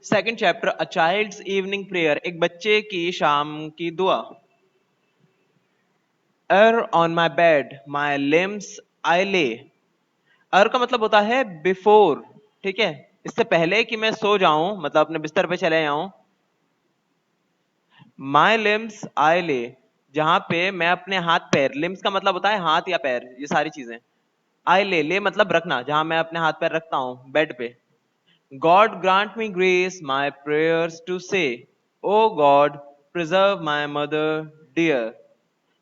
Second chapter a child's evening prayer, एक बच्चे की शाम की दुआ। Ere on my bed my limbs I lay. Ere का मतलब होता है बिफोर, ठीक है, इससे पहले कि मैं सो जाऊं, मतलब अपने बिस्तर पे चले जाऊं। माई लिम्स आई ले, जहां पे मैं अपने हाथ पैर, लिम्स का मतलब होता है हाथ या पैर, ये सारी चीजें। आई ले मतलब रखना, जहां मैं अपने हाथ पैर रखता हूं बेड पे। God grant me grace my prayers to say, O God, preserve my mother dear,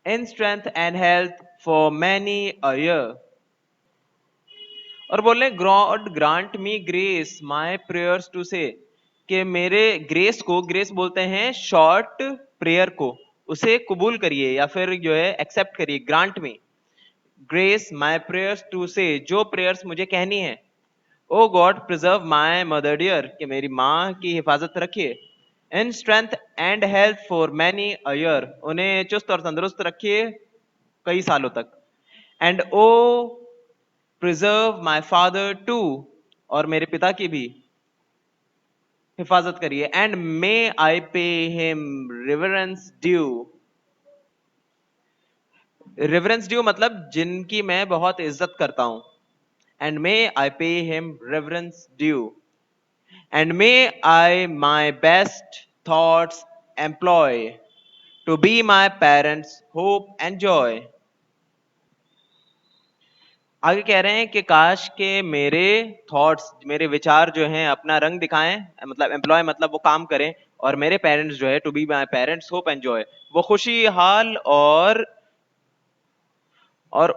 in strength and health for many a year. और बोले God grant me grace my prayers to say, कि मेरे grace को, grace बोलते हैं short prayer को, उसे कबूल करिए या फिर जो है एक्सेप्ट करिए। Grant me grace my prayers to say, जो प्रेयर्स मुझे कहनी है। O God preserve my mother dear, कि मेरी माँ की हिफाजत रखिए। In strength and health for many a year, उन्हें चुस्त और तंदुरुस्त रखिए कई सालों तक। And O preserve my father too, और मेरे पिता की भी हिफाजत करिए। And may I pay him reverence due. Reverence due मतलब जिनकी मैं बहुत इज्जत करता हूं। And may I pay him reverence due. And may I my best thoughts employ to be my parents' hope and joy. आगे कह रहे हैं कि काश के मेरे थॉट्स, मेरे विचार जो हैं अपना रंग दिखाएं, मतलब एम्प्लॉय मतलब वो काम करें, और मेरे पेरेंट्स जो है to be my parents hope and joy, वो खुशी हाल और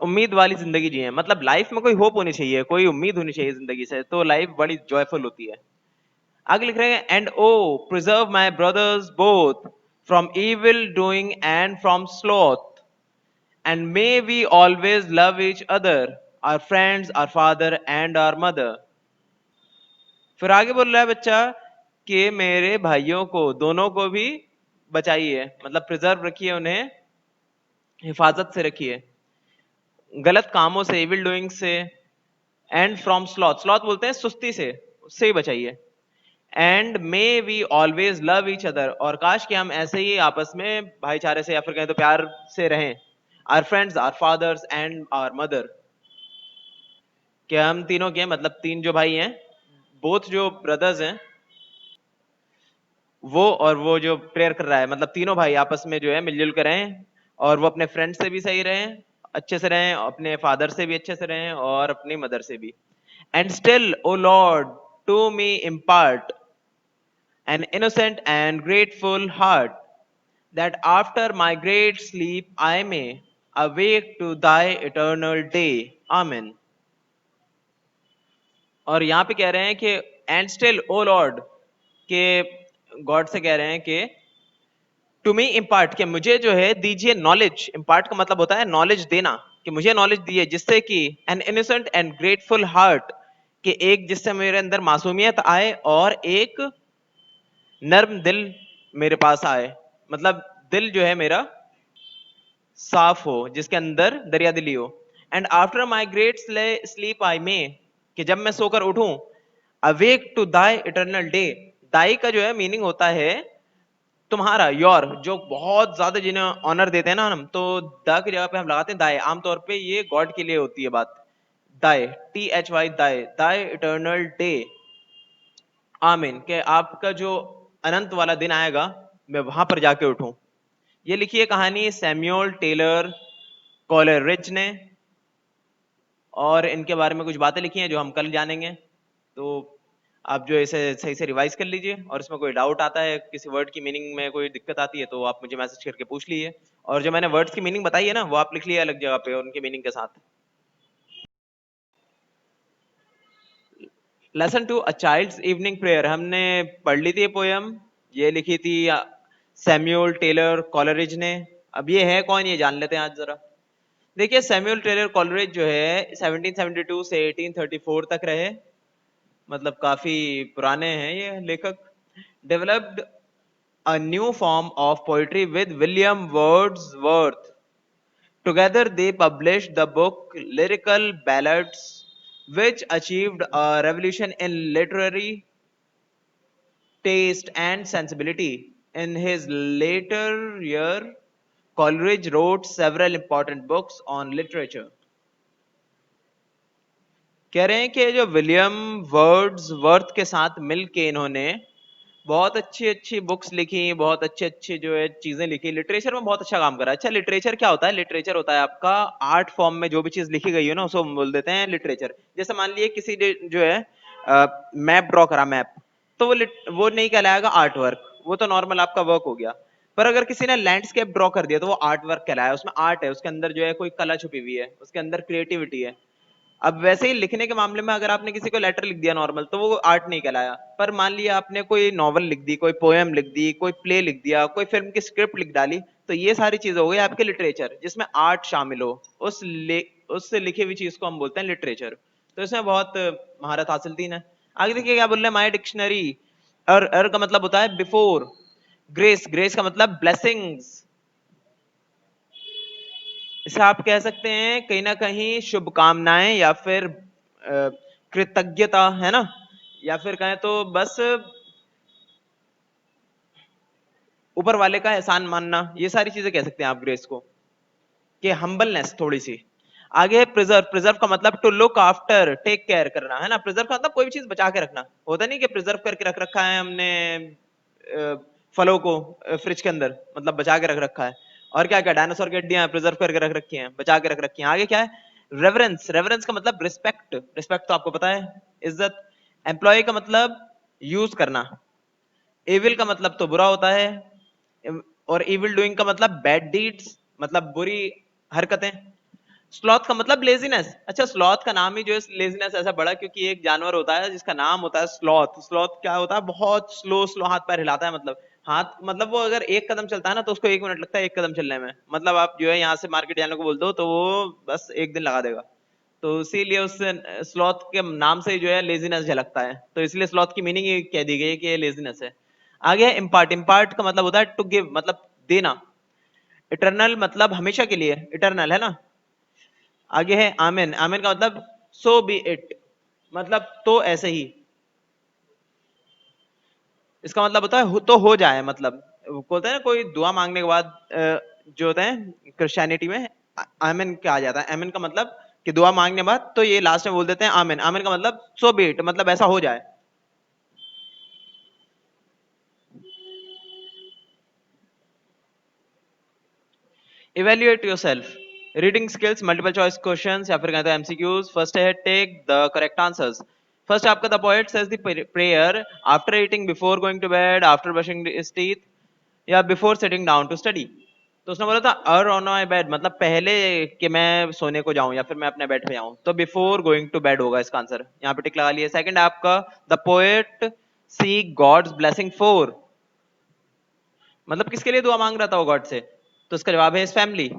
उम्मीद वाली जिंदगी जिए। मतलब लाइफ में कोई होप होनी चाहिए, कोई उम्मीद होनी चाहिए जिंदगी से, तो लाइफ बड़ी जॉयफुल होती है। आगे लिख रहे हैं and O preserve my brothers both from evil doing and from sloth, and may we always love each other, our friends, our father and our mother. फिर आगे बोल रहा है बच्चा कि मेरे भाइयों को दोनों को भी बचाइए, मतलब प्रिजर्व रखिए, उन्हें हिफाजत से रखिए गलत कामों से, इविल डूइंग से। एंड फ्रॉम स्लॉथ, स्लॉथ बोलते हैं सुस्ती से, उससे ही बचाइए। And may we always love each other, और काश कि हम ऐसे ही आपस में भाईचारे से या फिर कहें तो प्यार से रहें। Our friends, our fathers and our mother, कि हम तीनों के मतलब तीन जो भाई हैं, बोथ जो ब्रदर्स हैं वो, और वो जो प्रेयर कर रहा है, मतलब तीनों भाई आपस में जो है मिलजुल कर रहें, और वो अपने फ्रेंड से भी सही रहें, अच्छे से रहें, अपने फादर से भी अच्छे से रहें, और अपनी मदर से भी। And still O Lord to me impart an innocent and grateful heart, that after my great sleep I may awake to thy eternal day. Amen. और यहाँ पे कह रहे हैं कि एंड स्टिल ओ लॉर्ड, के गॉड से कह रहे हैं कि टू मी इम्पार्ट, के मुझे जो है दीजिए नॉलेज। इम्पार्ट का मतलब होता है नॉलेज देना, कि मुझे नॉलेज दिए जिससे कि an innocent and grateful heart, कि एक जिससे मेरे अंदर मासूमियत आए और एक नर्म दिल मेरे पास आए, मतलब दिल जो है मेरा साफ हो, जिसके अंदर दरिया दिली हो। And after my great sleep I may, कि जब मैं सोकर उठूं, awake to thy eternal day. Thy का जो है मीनिंग होता है तुम्हारा, योर, जो बहुत ज्यादा जिन्हें ऑनर देते हैं ना हम, तो द की जगह पे हम लगाते हैं दाई। आमतौर पे ये गॉड के लिए होती है बात। दाई, THY, दाई, दाई इटर्नल डे। आमीन, कि आपका जो अनंत वाला दिन आएगा, मैं वहां पर जाके उठूं। ये लिखी है कहानी सैमुअल टेलर कॉलरिज ने, और इनके बारे में कुछ बातें लिखी हैं जो हम कल जानेंगे। तो आप जो इसे सही से रिवाइज कर लीजिए, और इसमें कोई डाउट आता है, किसी वर्ड की मीनिंग में कोई दिक्कत आती है, तो आप मुझे मैसेज करके पूछ लीजिए। और जो मैंने वर्ड्स की मीनिंग बताई है ना, वो आप लिख लिए अलग जगह पे उनके मीनिंग के साथ। Lesson to a child's evening prayer, हमने पढ़ ली थी ये पोयम। ये लिखी थी सैमुअल टेलर कॉलरिज ने। अब ये है कौन, ये जान लेते हैं आज जरा। देखिए सैमुअल टेलर कॉलरिज जो है 1772 से 1834 तक रहे, मतलब काफी पुराने हैं ये लेखक। Developed a new form of poetry with William Wordsworth. Together they published the book Lyrical Ballads, which achieved a revolution in literary taste and sensibility. In his later year, Coleridge wrote several important books on literature. कह रहे हैं कि जो William Wordsworth के साथ मिलके इन्होंने बहुत अच्छी अच्छी बुक्स लिखी, बहुत अच्छे अच्छे जो है चीजें लिखी, लिटरेचर में बहुत अच्छा काम करा। अच्छा, लिटरेचर क्या होता है? लिटरेचर होता है आपका आर्ट फॉर्म में जो भी चीज लिखी गई है ना, उसको हम बोल देते हैं लिटरेचर। जैसे मान लिए किसी ने जो है मैप ड्रॉ करा, मैप, तो वो नहीं कहलाएगा आर्ट वर्क, वो तो नॉर्मल आपका वर्क हो गया। पर अगर किसी ने लैंडस्केप ड्रॉ कर दिया तो वो आर्ट वर्क कहलाया, उसमें आर्ट है, उसके अंदर जो है कोई कला छुपी हुई है, उसके अंदर क्रिएटिविटी है। अब वैसे ही लिखने के मामले में अगर आपने किसी को लेटर लिख दिया नॉर्मल, तो वो आर्ट नहीं कहलाया। पर मान लिया आपने कोई नॉवल लिख दी, कोई पोएम लिख दी, कोई प्ले लिख दिया, कोई फिल्म की स्क्रिप्ट लिख डाली, तो ये सारी चीजें हो गई आपके लिटरेचर, जिसमें आर्ट शामिल हो। उससे लिखी हुई चीज को हम बोलते हैं लिटरेचर। तो इसमें बहुत महारत हासिल थी ना। आगे देखिए क्या बोल रहे हैं, माई डिक्शनरी। अर का मतलब होता है बिफोर। ग्रेस, ग्रेस का मतलब ब्लेसिंग्स। इसे आप कह सकते हैं कहीं ना कहीं शुभकामनाएं या फिर कृतज्ञता, है ना, या फिर कहें तो बस ऊपर वाले का एहसान मानना, ये सारी चीजें कह सकते हैं आप ग्रेस को, कि हम्बलनेस थोड़ी सी। आगे है प्रिजर्व। प्रिजर्व का मतलब to look after, take care करना, है ना। प्रिजर्व का मतलब कोई भी चीज बचा के रखना। होता नहीं कि प्रिजर्व करके रख रखा है हमने फलों को फ्रिज के अंदर, मतलब बचा के रख रखा है। और क्या क्या, डायनासोर की हड्डियां प्रिजर्व करके रख रखी हैं, बचा के रख रखी हैं। आगे क्या है, रेवरेंस। रेवरेंस का मतलब रिस्पेक्ट। रिस्पेक्ट तो आपको पता है, इज्जत। एम्प्लॉय का मतलब यूज करना। एविल का मतलब तो बुरा होता है, और इविल डूइंग का मतलब बैड डीड्स, मतलब बुरी हरकतें। स्लॉथ का मतलब लेजीनेस। अच्छा, स्लॉथ का नाम ही जो है लेजीनेस ऐसा बड़ा, क्योंकि एक जानवर होता है जिसका नाम होता है स्लॉथ। स्लॉथ क्या होता है, बहुत स्लो स्लो हाथ पैर हिलाता है, मतलब हाथ, मतलब वो अगर एक कदम चलता है ना तो उसको 1 मिनट लगता है एक कदम चलने में। मतलब आप जो है यहाँ से मार्केट जाने को बोल दो तो वो बस 1 दिन लगा देगा। तो इसीलिए उससे स्लॉथ के नाम से जो है लेजीनेस झलकता है, तो इसलिए स्लॉथ की मीनिंग ये कह दी गई है कि लेजीनेस है। आगे इम्पार्ट। इम्पार्ट का मतलब होता है टू गिव, मतलब देना। इटरनल मतलब हमेशा के लिए, इटरनल, है ना। आगे है आमेन। आमेन का मतलब सो बी इट, मतलब तो ऐसे ही। इसका मतलब होता है तो हो जाए, मतलब बोलते हैं ना कोई दुआ मांगने के बाद जो होता है क्रिश्चियनिटी में आमेन कहा जाता है। आमेन का मतलब कि दुआ मांगने के बाद तो ये लास्ट में बोल देते हैं आमेन। आमेन का मतलब सो बी इट, मतलब ऐसा हो जाए। Evaluate yourself. Reading skills, multiple choice questions, या फिर कहते हैं एमसीक्यूज। फर्स्ट है take the correct answers. First आपका the poet says the prayer after eating, before going to bed, after brushing his teeth, या before sitting down to study. तो उसने बोला था अर ऑन माई बेड, मतलब पहले कि मैं सोने को जाऊं या फिर मैं अपने बेड पे जाऊं, तो बिफोर गोइंग टू बेड होगा इसका आंसर। यहाँ पे टिक लगा लिए। सेकंड आपका द पोएट सी गॉड्स ब्लेसिंग फॉर, मतलब किसके लिए दुआ मांग रहा था वो गॉड से, तो इसका जवाब है इस फैमिली,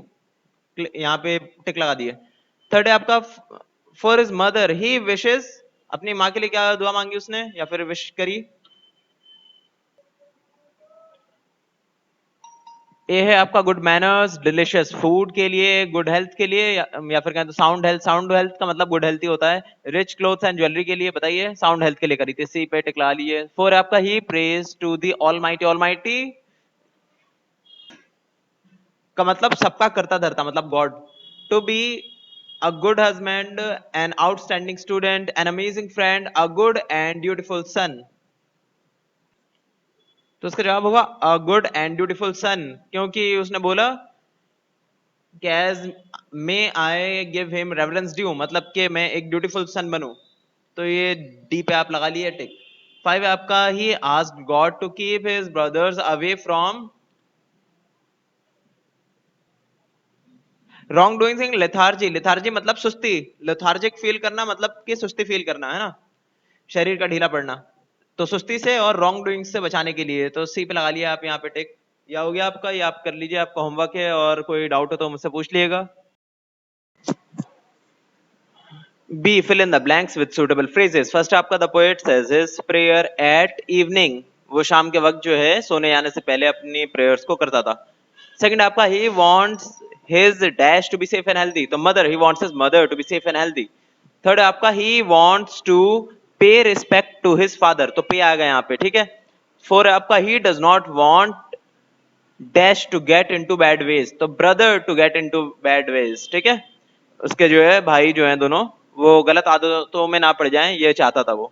यहाँ पे टिक लगा दिए। थर्ड है आपका for his mother he wishes, अपनी माँ के लिए क्या दुआ मांगी उसने या फिर विश करी। ए है आपका गुड मैनर्स, डिलिशियस फूड के लिए, गुड हेल्थ के लिए, या फिर कहें तो साउंड हेल्थ। साउंड हेल्थ का मतलब गुड हेल्थ ही होता है। रिच क्लोथ्स एंड ज्वेलरी के लिए, बताइए साउंड हेल्थ के लिए करी थी, सी पे टिकला लिए। फोर आपका he prays to the Almighty. Almighty का मतलब सबका करता धरता, मतलब God. To be a good husband, an outstanding student, an amazing friend, a good and beautiful son. तो इसका जवाब होगा a good and beautiful son, क्योंकि उसने बोला कि as may I give him reverence due, मतलब कि मैं एक ब्यूटीफुल सन बनूं। तो ये डी पे आप लगा लिए टिक। फाइव है आपका he asked God to keep his brothers away from wrong doing thing. Lethargy, lethargy मतलब सुस्ती। लेथार्जिक फील करना मतलब कि सुस्ती फील करना, है ना, शरीर का ढीला पड़ना। तो सुस्ती से और रॉन्ग डूइंग से बचाने के लिए, तो सी पे लगा लिया आप यहाँ पे टिक। या हो गया आपका, ये आप कर लीजिए, आपका होमवर्क है, और कोई डाउट हो तो मुझसे पूछ लिएगा। B. Fill in the blanks with suitable phrases. First आपका the poet says his prayer at evening. वो शाम के वक्त जो है सोने जाने से पहले अपनी prayers को करता था. Second आपका he wants his dash to be safe and healthy. तो mother, he wants his mother to be safe and healthy. Third आपका he wants to pay respect to his father. तो pay आ गया यहाँ पे, ठीक है. 4 है आपका he does not want dash to get into bad ways, तो brother to get into bad ways, ठीक है, उसके जो है भाई जो है दोनों वो गलत आदतों में ना पड़ जाएं, ये चाहता था वो।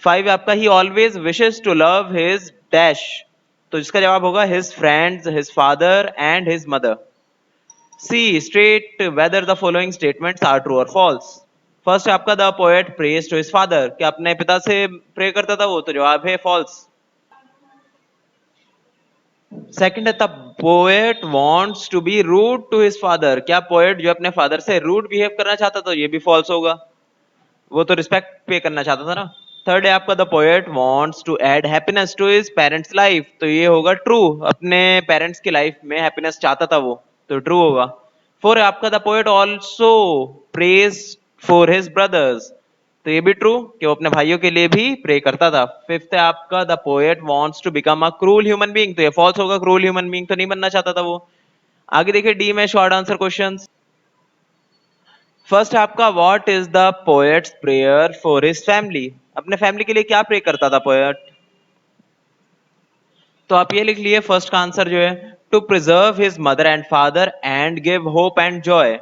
5 आपका he always wishes to love his dash, तो इसका जवाब होगा his friends, his father and his mother. C state whether the following statements are true और फॉल्स। फर्स्ट है आपका the poet praise to his father, क्या अपने पिता से प्रे करता था वो, तो जवाब है फॉल्स। सेकंड है the poet wants to be rude to his father, क्या पोएट जो अपने फादर से रूड बिहेव करना चाहता था, ये भी फॉल्स होगा, वो तो रिस्पेक्ट पे करना चाहता था ना। थर्ड है आपका the poet wants to add happiness to his parents life, तो ये होगा ट्रू, अपने पेरेंट्स की लाइफ में हैप्पीनेस चाहता था वो, तो ट्रू होगा। फोर है आपका the poet also praise for his brothers, तो ये भी ट्रू कि वो अपने भाइयों के लिए भी प्रे करता था। फिफ्थ है आपका the poet wants to become a cruel human being, तो ये फॉल्स होगा, क्रूल ह्यूमन बीइंग तो नहीं बनना चाहता था वो। आगे देखिए डी में शॉर्ट आंसर क्वेश्चंस। फर्स्ट आपका what is the poets prayer for his family, अपने फैमिली के लिए क्या प्रे करता था पोएट, तो आप ये लिख लिए फर्स्ट का आंसर जो है to preserve his mother and father and give hope and joy,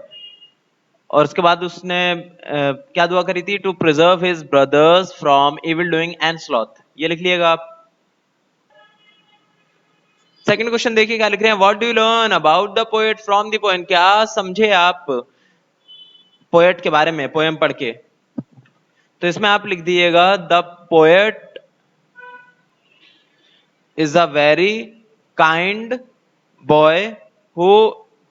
और उसके बाद उसने क्या दुआ करी थी, to preserve his brothers from evil doing and sloth, ये लिख लिएगा आप। सेकंड क्वेश्चन देखिए क्या लिख रहे हैं, what do you learn about the poet from the poem, क्या समझे आप पोएट के बारे में पोएम पढ़ के, तो इसमें आप लिख दिएगा the poet is a very kind boy who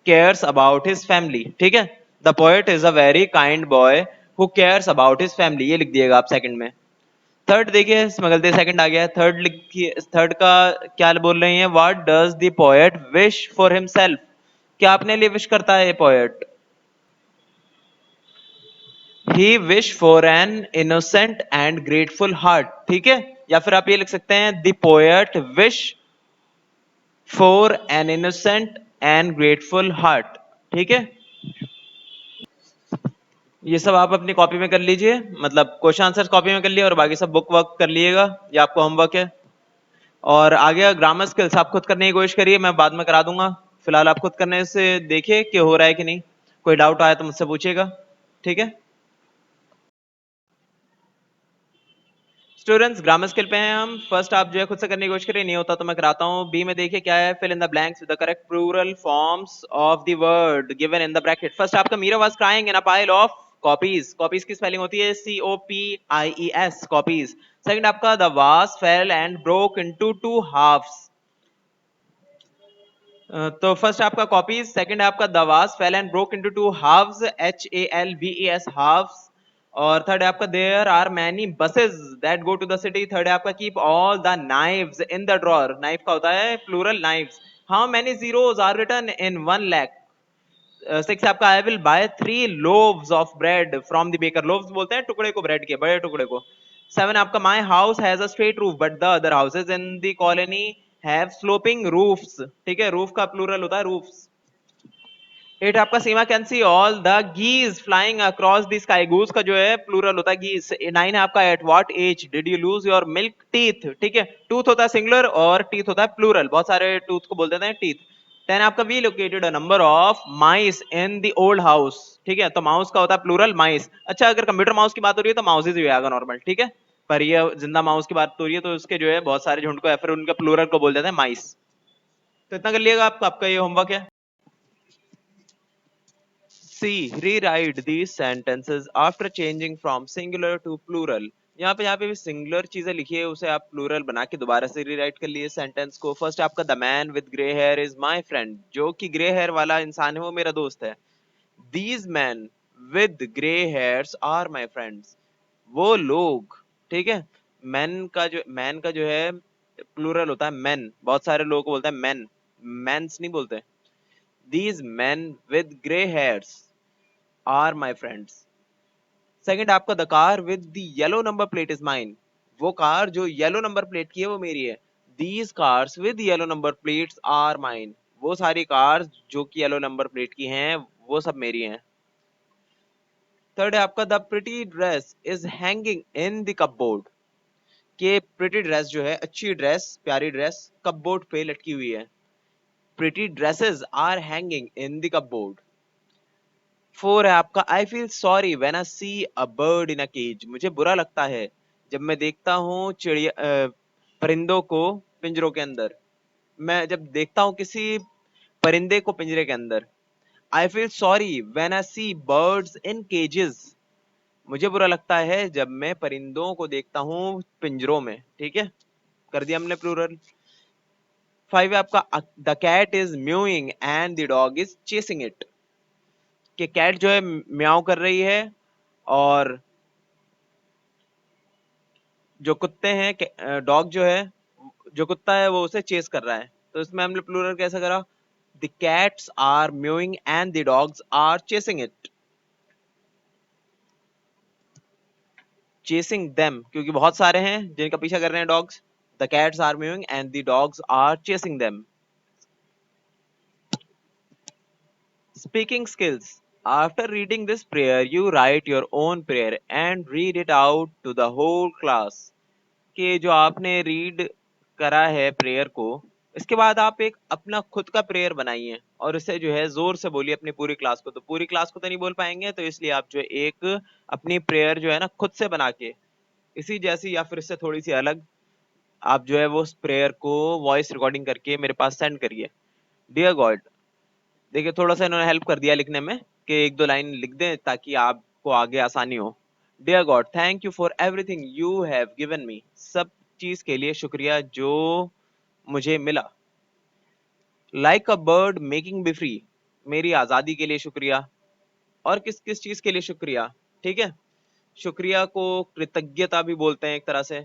cares about his family, ठीक है, the poet is a very kind boy who cares about his family, ये लिख दिएगा आप सेकंड में। थर्ड देखिए इसमें गलती सेकंड आ गया, थर्ड लिखिए, थर्ड का क्या बोल रही है, what does the poet wish for himself, क्या अपने लिए विश करता है ये poet, he wish for an innocent and grateful heart, ठीक है, या फिर आप ये लिख सकते हैं the poet wish for an innocent and grateful heart, ठीक है। ये सब आप अपनी कॉपी में कर लीजिए, मतलब क्वेश्चन आंसर कॉपी में कर लिए और बाकी सब बुक वर्क कर लिएगा, ये आपको होमवर्क है। और आगे ग्रामर स्किल्स आप खुद करने की कोशिश करिए, मैं बाद में करा दूंगा, फिलहाल आप खुद करने से देखिए कि हो रहा है कि नहीं, कोई डाउट आया तो मुझसे पूछिएगा, ठीक है। स्टूडेंट्स ग्रामर स्किल पे हैं हम, फर्स्ट आप जो है खुद से करने की कोशिश करिए, नहीं होता तो मैं कराता हूँ। बी में देखिए क्या है, fill in the blanks with the correct plural forms of the word given in the bracket. First आपका Meera was crying in a pile of copies, copies की स्पेलिंग होती है COPIES कॉपीज। सेकंड आपका the was fail and broke into two halves, तो first आपका copies, second है आपका दवास fail and broke into two halves, HALVES halves, और third है आपका there are many buses that go to the city, third है आपका keep all the knives in the drawer, knife का होता है plural knives, how many zeros are written in 1 lakh. Six आपका I will buy 3 loaves of bread from the baker, loaves बोलते हैं टुकड़े को ब्रेड के, बड़े टुकड़े को। सेवन आपका my house has a straight roof but the other houses in the colony have sloping roofs, ठीक है, रूफ का प्लूरल होता है रूफ्स। एट आपका Seema can see all the geese flying across the sky, goose का जो है प्लूरल होता है गीज। नाइन है आपका at what age did you lose your milk teeth, ठीक है, टूथ होता है सिंगुलर और टीथ होता है प्लूरल, बहुत सारे टूथ को बोल देते हैं टीथ। टेन आपका we located a number of mice in the old house, ठीक है, तो माउस का होता है प्लूरल माइस। अच्छा अगर कंप्यूटर माउस की बात हो रही है तो माउसेज भी आएगा नॉर्मल, ठीक है, पर ये जिंदा माउस की बात हो रही है तो उसके जो है बहुत सारे झुंड को या फिर उनके प्लूरल को बोल देते हैं माइस। तो इतना कर लिएगा, आपका ये होमवर्क है। C. Rewrite these sentences after changing from singular to plural. यहाँ पे भी सिंगुलर चीजें लिखी है, उसे आप प्लूरल बना के दोबारा से रीराइट कर लिए सेंटेंस को। फर्स्ट आपका the man with grey here is my friend, जो कि ग्रे हेयर वाला इंसान है वो मेरा दोस्त है। These man with grey hairs are my friends, वो लोग, ठीक है, मैन का जो है प्लूरल होता है मैन, बहुत सारे लोगों को बोलते हैं मैन, मैंस नहीं बोलते। These man with grey hairs are my friends. Second आपका the car with the yellow number plate is mine, वो कार जो येलो नंबर प्लेट की है वो मेरी है। These cars with yellow number plates are mine, वो सारी कार्स जो कि येलो नंबर प्लेट की हैं वो सब मेरी हैं। थर्ड है आपका the pretty dress is hanging in the cupboard, कि प्रिटी ड्रेस जो है, अच्छी ड्रेस, प्यारी ड्रेस कपबोर्ड पे लटकी हुई है। Pretty dresses are hanging in the cupboard. 4 है आपका, I feel sorry when I see a bird in a cage. मुझे बुरा लगता है जब मैं देखता हूँ चिड़िया परिंदों को पिंजरों के अंदर। मैं जब देखता हूँ किसी परिंदे को पिंजरे के अंदर। I feel sorry when I see birds in cages. मुझे बुरा लगता है जब मैं परिंदों को देखता हूँ पिंजरों में। ठीक है, कर दिया हमने प्लूरल। 5 है आपका, the cat is mewing and the dog is chasing it. कि कैट जो है म्याऊ कर रही है और जो कुत्ते हैं, डॉग जो है, जो कुत्ता है वो उसे चेस कर रहा है। तो इसमें हमने प्लूरल कैसे करा? The cats are mewing and the dogs are chasing it. Chasing them क्योंकि बहुत सारे हैं जिनका पीछा कर रहे हैं dogs. The cats are mewing and the dogs are chasing them. Speaking skills. After reading this prayer, you write your own prayer and read it out to the whole class. कि जो आपने रीड करा है prayer को, इसके बाद आप एक अपना खुद का प्रेयर बनाइए और इसे जो है जोर से बोलिए अपनी पूरी क्लास को। तो पूरी क्लास को तो नहीं बोल पाएंगे, तो इसलिए आप जो है एक अपनी प्रेयर जो है ना खुद से बना के, इसी जैसी या फिर इससे थोड़ी सी अलग, आप जो है वो उस प्रेयर को वॉइस रिकॉर्डिंग करके मेरे पास सेंड करिए। डियर गॉड, देखिए थोड़ा सा इन्होंने हेल्प कर दिया लिखने में कि एक दो लाइन लिख दें ताकि आपको आगे आसानी हो। Dear God, thank you for everything you have given me. सब चीज के लिए शुक्रिया जो मुझे मिला। Like a bird making be free, मेरी आजादी के लिए शुक्रिया। और किस किस चीज के लिए शुक्रिया? ठीक है, शुक्रिया को कृतज्ञता भी बोलते हैं एक तरह से।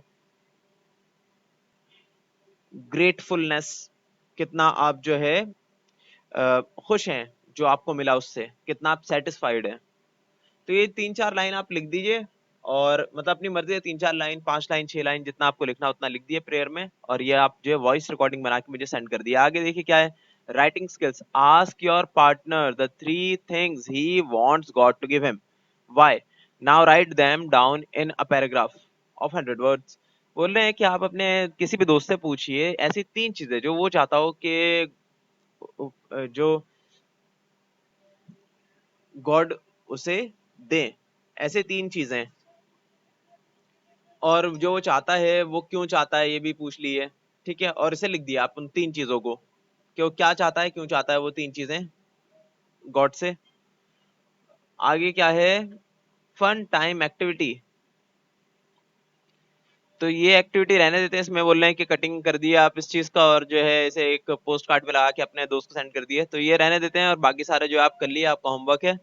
ग्रेटफुलनेस, कितना आप जो है खुश हैं जो आपको मिला उससे, कितना आप सेटिस्फाइड हैं। तो ये 3-4 लाइन आप लिख दीजिए, और मतलब अपनी मर्जी है 3-4 लाइन, 5 लाइन, 6 लाइन, जितना आपको लिखना उतना लिख दिए प्रेयर में, और ये आप जो है वॉइस रिकॉर्डिंग बना के मुझे सेंड कर दिया। आगे देखिए क्या है, writing skills. Ask your partner the 3 things he wants God to give him. Why? Now write them down in a paragraph of 100 words. बोल रहे हैं कि आप अपने किसी भी दोस्त से पूछिए ऐसी 3 चीजें जो वो चाहता हो कि जो गॉड उसे दे। ऐसे 3 चीजें, और जो वो चाहता है वो क्यों चाहता है ये भी पूछ लिए। ठीक है, और इसे लिख दिया आप उन 3 चीजों को, कि वो क्या चाहता है, क्यों चाहता है वो 3 चीजें गॉड से। आगे क्या है, फन टाइम एक्टिविटी। तो ये एक्टिविटी रहने देते हैं, इसमें बोल रहे हैं कि कटिंग कर दिया आप इस चीज का, और जो है इसे एक पोस्ट कार्ड पे लगा के अपने दोस्त को सेंड कर दिए। तो ये रहने देते हैं, और बाकी सारे जो आप कर लिए आपका होमवर्क है।